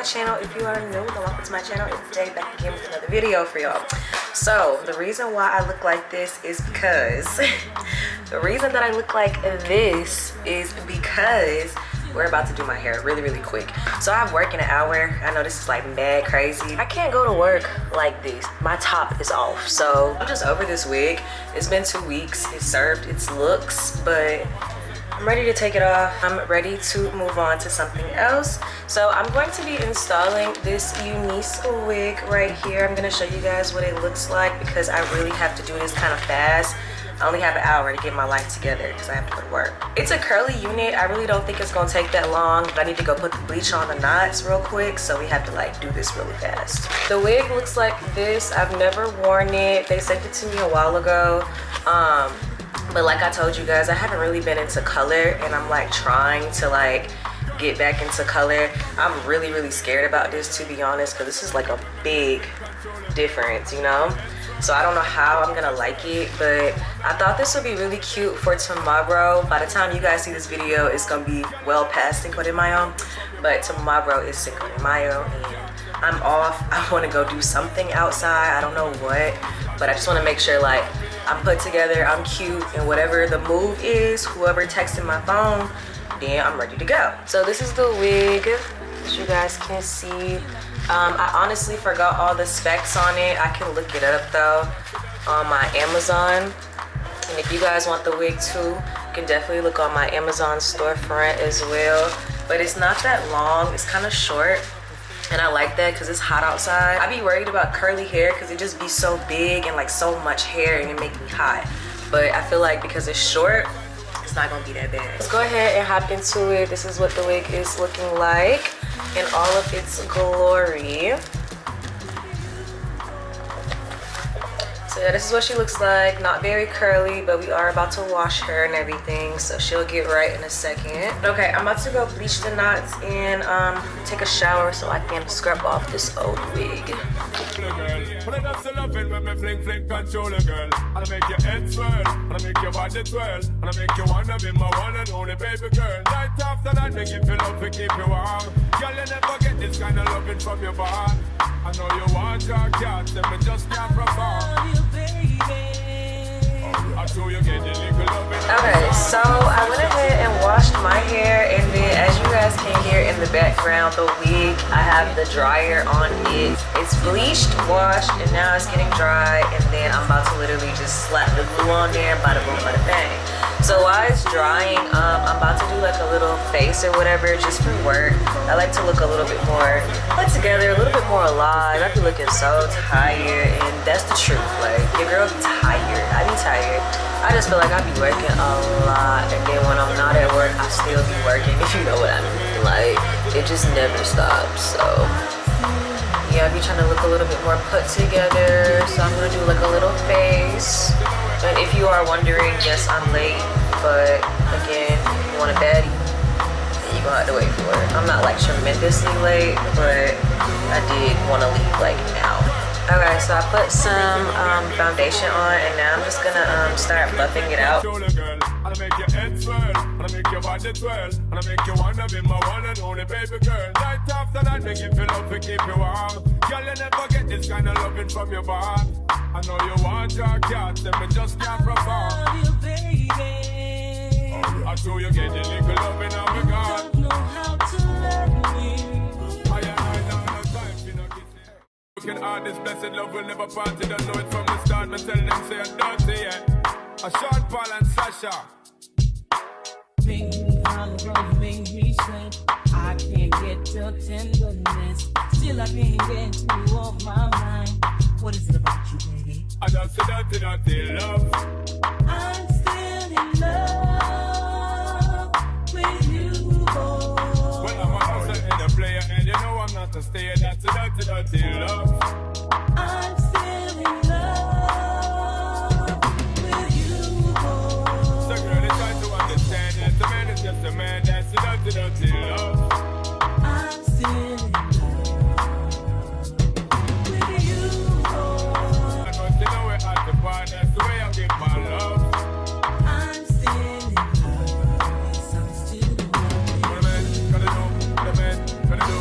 channel. If you are new, then welcome to my channel. It's Day back again with another video for y'all. So the reason why I look like this is because the reason that I look like this is because we're about to do my hair really quick. So I have work in an hour. I know this is like mad crazy. I can't go to work like this. My top is off. So I'm just over this wig. It's been 2 weeks. It served its looks, but I'm ready to take it off. I'm ready to move on to something else. So I'm going to be installing this Unice wig right here. I'm gonna show you guys what it looks like because I really have to do this kind of fast. I only have an hour to get my life together because I have to go to work. It's a curly unit. I really don't think it's gonna take that long, but I need to go put the bleach on the knots real quick, so we have to like do this really fast. The wig looks like this. I've never worn it. They sent it to me a while ago. But like I told you guys, I haven't really been into color, and I'm like trying to like get back into color. I'm really scared about this, to be honest, because this is like a big difference, you know? So I don't know how I'm gonna like it, but I thought this would be really cute for tomorrow. By the time you guys see this video, it's gonna be well past Cinco de Mayo, but tomorrow is Cinco de Mayo and I'm off. I wanna go do something outside. I don't know what, but I just wanna make sure like I'm put together, I'm cute, and whatever the move is, whoever texted my phone, then I'm ready to go. So this is the wig, as you guys can see. I honestly forgot all the specs on it. I can look it up though on my Amazon. And if you guys want the wig too, you can definitely look on my Amazon storefront as well. But it's not that long, it's kind of short. And I like that because it's hot outside. I be worried about curly hair because it just be so big and like so much hair and it make me hot. But I feel like because it's short, it's not gonna be that bad. Let's go ahead and hop into it. This is what the wig is looking like in all of its glory. So yeah, this is what she looks like. Not very curly, but we are about to wash her and everything, so she'll get right in a second. Okay, I'm about to go bleach the knots and take a shower so I can scrub off this old wig. I know you want your cat, and me just can't perform. Okay, so I went ahead and washed my hair, and then as you guys can hear in the background, the wig, I have the dryer on it. It's bleached, washed, and now it's getting dry, and then I'm about to literally just slap the glue on there, bada boom, bada bang. So while it's drying, I'm about to do like a little face or whatever just for work. I like to look a little bit more put together, a little bit more alive. I be looking so tired, and that's the truth. Like, your girl be tired. I be tired. I just feel like I be working a lot, and then when I'm not at work, I still be working, if you know what I mean. Like, it just never stops. So yeah, I be trying to look a little bit more put together. So I'm gonna do like a little face. And if you are wondering, yes, I'm late, but again, if you want a baddie, then you're gonna have to wait for it. I'm not like tremendously late, but I did want to leave like now. Okay, so I put some foundation on, and now I'm just gonna start buffing it out. I make your head swirl, I make your body twirl, and I make you wanna be my one and only baby girl. Night after night, make you feel love to keep you warm. Girl, you never get this kind of loving from your bond. I know you want your cat, and me just can't perform. You, baby. I show you get the little loving on me God. Don't know how to love me. I know no time for no kissing. Looking hard, this blessed love will never part. You don't know it from the start, but tell them say I'm dirty, yeah. A Sean Paul and Sasha. Make me holler, make me sweat. I can't get your tenderness. Still I can't get you off my mind. What is it about you, baby? I don't say dirty love. I'm still in love with you, boy. Well, I'm a hustler and a player, and you know I'm not a stayer. That's a dirty love. I'm still in love with you, boy. So girl, they try to understand that the man is just a man. That's a dirty love. I'm still in love. That's the way I give my love. I'm still in love. I'm still in love. What a man gonna do? What a man gonna do?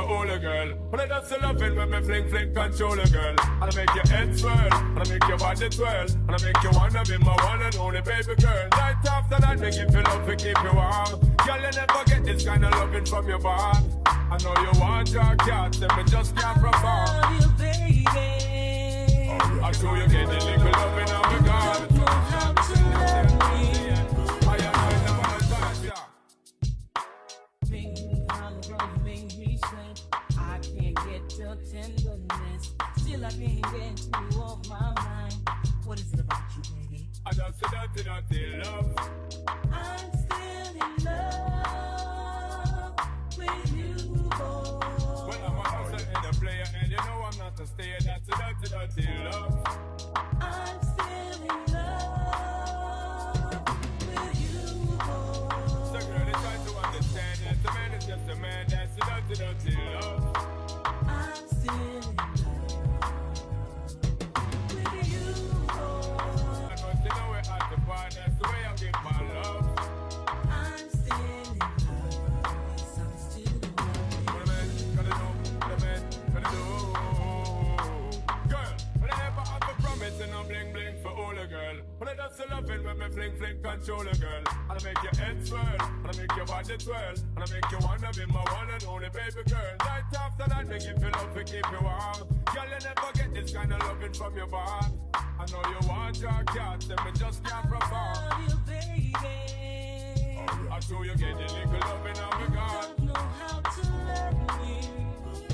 all a girl. But I just love it when me fling control a girl. And I make your head swirl, and I make your body twirl, and I make you wanna be my one and only baby girl. Night after night, make you feel love to keep you warm. Girl, you never get this kind of loving from your bond. I know you want your cat, and me just can't perform. I love you, baby. I show you get the little loving of a God. Don't know how to love me. I never touch ya. Being on the road, you make me sweat. I can't get your tenderness. Still, I can't get you off my mind. What is it about you, baby? I just say dirty love. I'm still in love with you, boy. Well, I'm a hustler and a player, and you know I'm not a stayer. That's a dirty love. I'm still in love with you, boy. So girl, they try to understand that the man is just a man. That's a dirty love. I'm still in love with you, boy. I want to know we're at the bar. That's the way I give my love. I'm still in love. Yes, I'm still in love. What a man gotta do, what a man gotta do. Girl, when I ever have a promise and I'm bling bling for all a girl. When I just love it when me fling control a girl. And I make your head swirl, and I make your body twirl, and I make you wanna be my one and only baby girl. Night after night, make you feel love to keep you warm. Girl, you never get this kind of loving from your bond. I know you want your cat, and me just can't perform. I love you, baby. I show you get the little loving of a God. Don't know how to love me.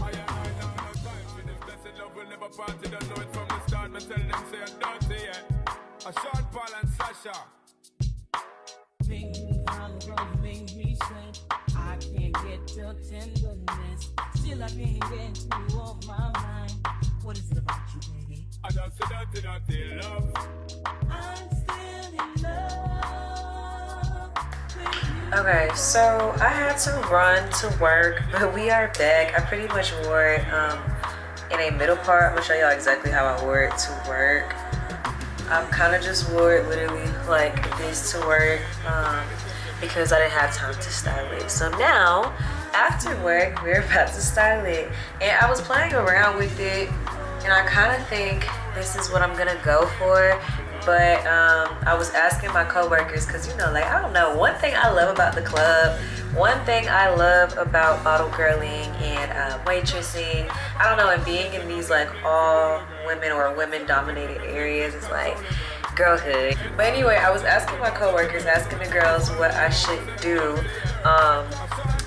I know no time for this blessed love will never part. You don't know it from the start. Me tell them say I'm dirty, yeah. A Sean Paul and Sasha. Being on the road, you make me sweat. I can't get your tenderness. Still, I can't get you off my mind. What is it about you, baby? I just say dirty love. I'm still in love with you. Okay, so I had to run to work, but we are back. I pretty much wore it in a middle part. I'm gonna show y'all exactly how I wore it to work. I kind of just wore it literally like this to work because I didn't have time to style it. So now, after work, we're about to style it. And I was playing around with it, and I kind of think this is what I'm gonna go for. But I was asking my coworkers, because you know, like, I don't know, one thing I love about the club, one thing I love about bottle girling and waitressing, I don't know, and being in these like all women or women dominated areas is like girlhood. But anyway, I was asking my coworkers, asking the girls what I should do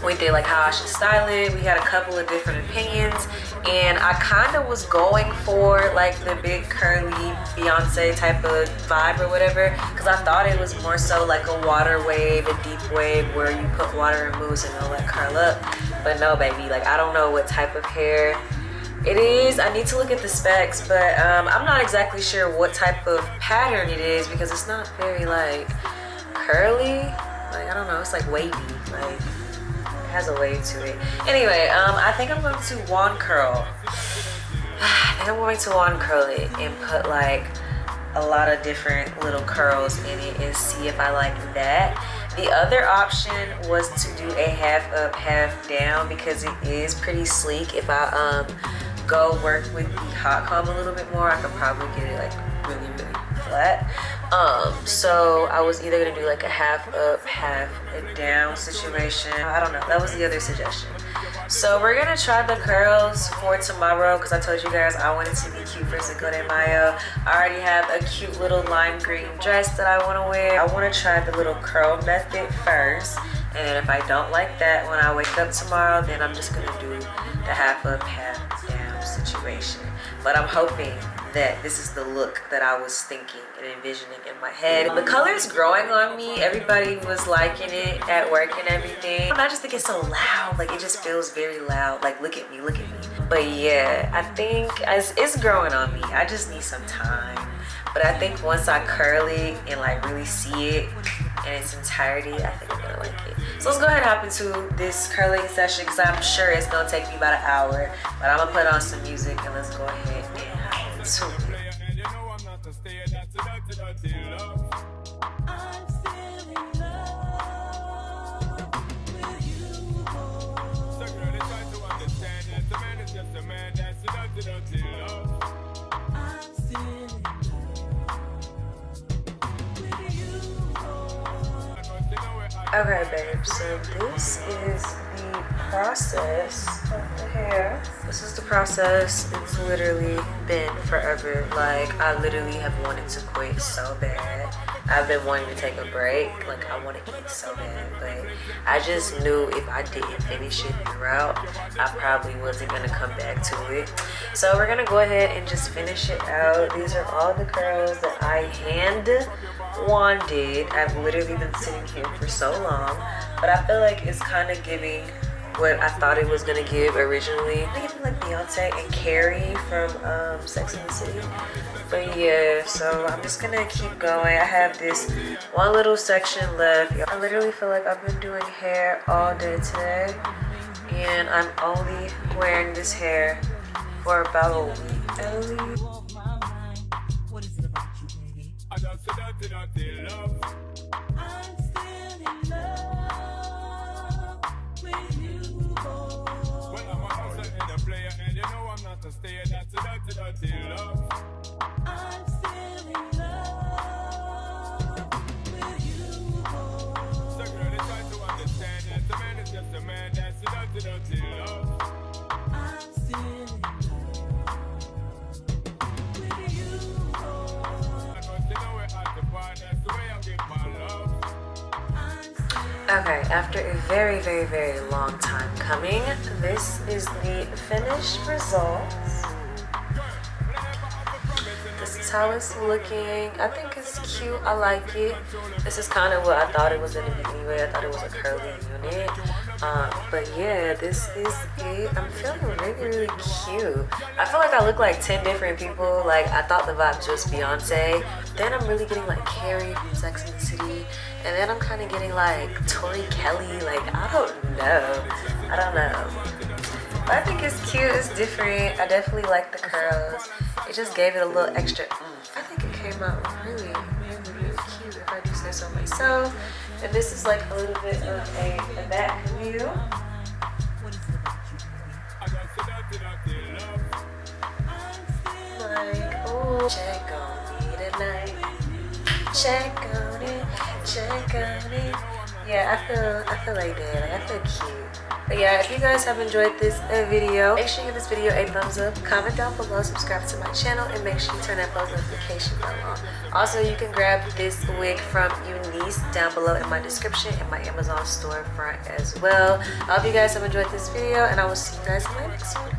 with it, like how I should style it. We had a couple of different opinions, and I kind of was going for like the big curly Beyonce type of vibe or whatever, because I thought it was more so like a water wave, a deep wave where you put water in mousse and it'll like curl up. But no, baby, like I don't know what type of hair it is. I need to look at the specs, but I'm not exactly sure what type of pattern it is because it's not very like curly. Like I don't know, it's like wavy, like has a wave to it. Anyway, I think I'm going to wand curl. I think I'm going to wand curl it and put like a lot of different little curls in it and see if I like that. The other option was to do a half up, half down because it is pretty sleek. If I go work with the hot comb a little bit more, I could probably get it like really, really flat. So I was either gonna do like a half up, half down situation. I don't know, that was the other suggestion. So we're gonna try the curls for tomorrow because I told you guys I wanted to be cute for Cinco de Mayo. I already have a cute little lime green dress that I wanna wear. I wanna try the little curl method first, and if I don't like that when I wake up tomorrow, then I'm just gonna do the half up, half down situation. But I'm hoping that this is the look that I was thinking and envisioning in my head. The color's growing on me. Everybody was liking it at work and everything. I just think it's so loud. Like it just feels very loud. Like look at me, look at me. But yeah, I think it's growing on me. I just need some time. But I think once I curl it and like really see it in its entirety, I think I'm gonna like it. So let's go ahead and hop into this curling session because I'm sure it's gonna take me about an hour. But I'm gonna put on some music and let's go ahead and hop into it. I'm still in love with you, boy. So girl, they try to understand just a man that's a dirty love. I'm still in love with you, boy. Okay, babe, so this is the process of the hair. This is the process. It's literally been forever. Like, I literally have wanted to quit so bad. I've been wanting to take a break. Like, I want to eat so bad, but I just knew if I didn't finish it throughout, I probably wasn't going to come back to it. So we're going to go ahead and just finish it out. These are all the curls that I hand wanded. I've literally been sitting here for so long, but I feel like it's kind of giving what I thought it was gonna give originally. I think like Beyonce and Carrie from Sex and the City. But yeah, so I'm just gonna keep going. I have this one little section left. I literally feel like I've been doing hair all day today, and I'm only wearing this hair for about a week at least. Off my mind. What is it about you, baby? I just a dirty love. I'm still in love with you, boy. Well, I'm a hustler and a player, and you know I'm not a stayer. That's a dirty love. I'm still in love with you, boy. So girl, they try to understand that the man is just a man. That's a dirty love. I'm still in love with you, boy. Because you know we're at the bar. That's the way I give my love. I'm still Okay, after a very, very, very long time coming, this is the finished results. This is how it's looking. I think it's cute. I like it. This is kind of what I thought it was going to be anyway. I thought it was a curly unit. But yeah, this is it. I'm feeling really, really cute. I feel like I look like 10 different people. Like, I thought the vibe was just Beyonce. Then I'm really getting like Carrie from Sex and the City. And then I'm kind of getting like Tori Kelly. Like, I don't know. But I think it's cute. It's different. I definitely like the curls. It just gave it a little extra oomph. I think it came out really, really, really cute, if I do say so myself. And this is like a little bit of a back view. what is it about you, baby? I just a dirty love. Like, ooh, check on me tonight. Check on it, check on it. Yeah, I feel like that. Like, I feel cute. But yeah, if you guys have enjoyed this video, make sure you give this video a thumbs up, comment down below, subscribe to my channel, and make sure you turn that post notification bell on. Also, you can grab this wig from Unice down below in my description and my Amazon storefront as well. I hope you guys have enjoyed this video, and I will see you guys in my next one.